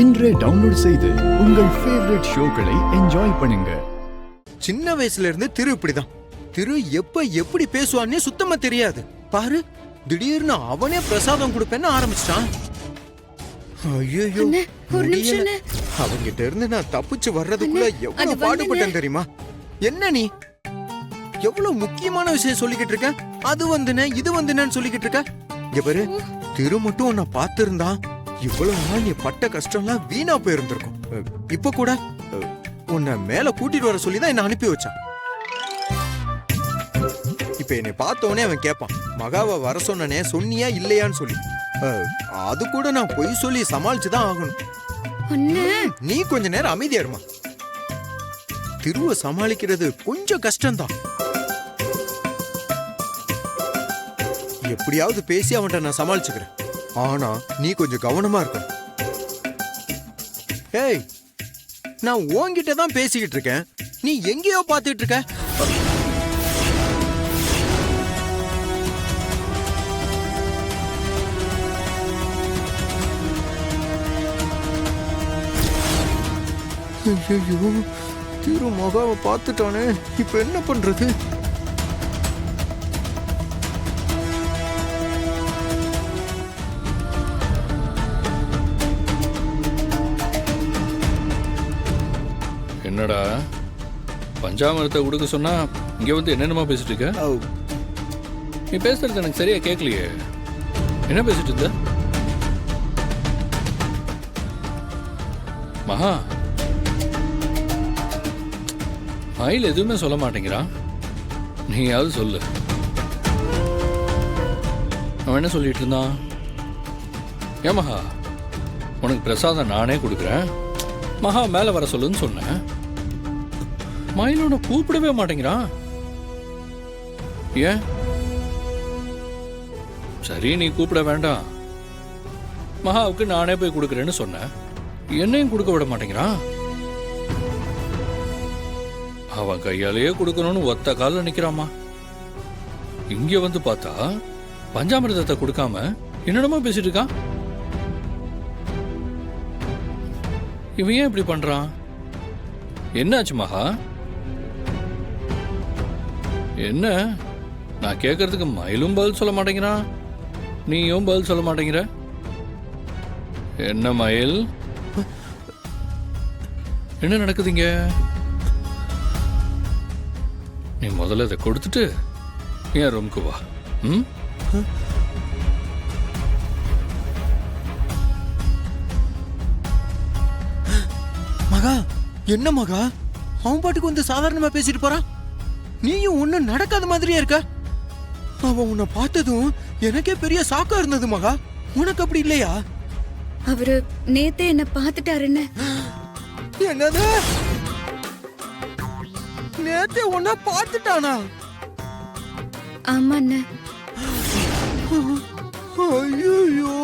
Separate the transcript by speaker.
Speaker 1: இன்றே டவுன்லோட் செய்து உங்கள் ஃபேவரட் ஷோக்களை என்ஜாய் பண்ணுங்க.
Speaker 2: சின்ன வயசுல இருந்து திரு இப்படிதான். திரு எப்ப எப்படி பேசுவான்னே சுத்தமா தெரியாது. பாரு, திடீர்னு அவனே பிரசாதம் கொடுப்பேன்னு ஆரம்பிச்சிட்டான். ஐயோ, அவங்கிட்ட இருந்து நான் தப்பிச்சு வர்றதுக்குள்ள எவ்வளவு பாடுபட்டேன் தெரியுமா? என்ன நீ எவ்வளவு முக்கியமான விஷயம் சொல்லிக்கிட்டு இருக்க? அது வந்துன இது வந்துனன்னு சொல்லிக்கிட்டு இருக்க. இங்க பாரு, திரு மட்டும் உன்னை பார்த்திருந்தா இவ்வளவு நாள் நீ பட்ட கஷ்டம்லாம் வீணா போயிருந்திருக்கும். இப்ப கூட உன்னை மேல கூட்டிட்டு வர சொல்லிதான் என்ன அனுப்பி வச்சான். இப்ப என்னை பார்த்தவனே அவன் கேட்பான், மகாவை வர சொன்னனே சொன்னியா இல்லையான்னு சொல்லி. அது கூட நான் பொய் சொல்லி சமாளிச்சுதான் ஆகணும். நீ கொஞ்ச நேரம் அமைதியா இருமா. திருவ சமாளிக்கிறது கொஞ்சம் கஷ்டம்தான். எப்படியாவது பேசி அவன்கிட்ட நான் சமாளிச்சுக்கிறேன். ஆனா நீ கொஞ்சம் கவனமா இருக்கணும். ஏய், நான் உன்கிட்ட தான் பேசிக்கிட்டு இருக்கேன், நீ எங்கேயோ பார்த்துட்டு இருக்க. ஐயோ, திரு மகாவை பார்த்துட்டானே, இப்ப என்ன பண்றது?
Speaker 3: என்னடா பஞ்சாமிரத்தை கொடுக்க சொன்னா இங்க வந்து என்னென்னமா பேசிட்டு இருக்க? நீ பேசுறது எனக்கு சரியா கேட்கலையே. என்ன பேசிட்டு இருந்த? மகா, மயில் எதுவுமே சொல்ல மாட்டேங்கிறான், நீயாவது சொல்லு. அவன் என்ன சொல்லிட்டு இருந்தான்? ஏன் மகா, உனக்கு பிரசாதம் நானே கொடுக்குறேன், மகா மேல வர சொல்லுன்னு சொன்னேன். மயிலோட கூப்பிடவே மாட்டேங்கிறான். ஏன்? சரி, நீ கூப்பிட வேண்டாம், மகாவுக்கு நானே போய் கொடுக்குறேன்னு சொன்னேன். என்னையும் கொடுக்க விட மாட்டேங்கிறான். அவன் கையாலேயே கொடுக்கணும்னு ஒத்த காலில் நிக்கிறாமா. இங்க வந்து பார்த்தா பஞ்சாமிரதத்தை கொடுக்காம என்னடமா பேசிட்டு இருக்கான். இவன் ஏன் இப்படி பண்றான்? என்னாச்சு மகா? என்ன நான் கேட்கறதுக்கு மயிலும் பதில் சொல்ல மாட்டேங்கிறான், நீயும் பதில் சொல்ல மாட்டேங்கிற. என்ன மயில், என்ன நடக்குதுங்க? நீ முதல்ல இதை கொடுத்துட்டு என் ரூமுக்கு வா.
Speaker 2: மகா, என்ன மகா, அவன் பாட்டுக்கு வந்து சாதாரணமா பேசிட்டு போறான், நீயும் ஒன்னும் நடக்காத மாதிரியே இருக்க. அவன் உன்னை பார்த்ததும் எனக்கே பெரிய சாக்கா இருந்தது மகா, உனக்கு அப்படி இல்லையா?
Speaker 4: அவரு நேத்தே என்ன பார்த்துட்டாருன்னு.
Speaker 2: என்னது? நேத்தே உன்னை பார்த்துட்டானா?
Speaker 4: ஆமா அண்ணா.
Speaker 2: ஐயோ,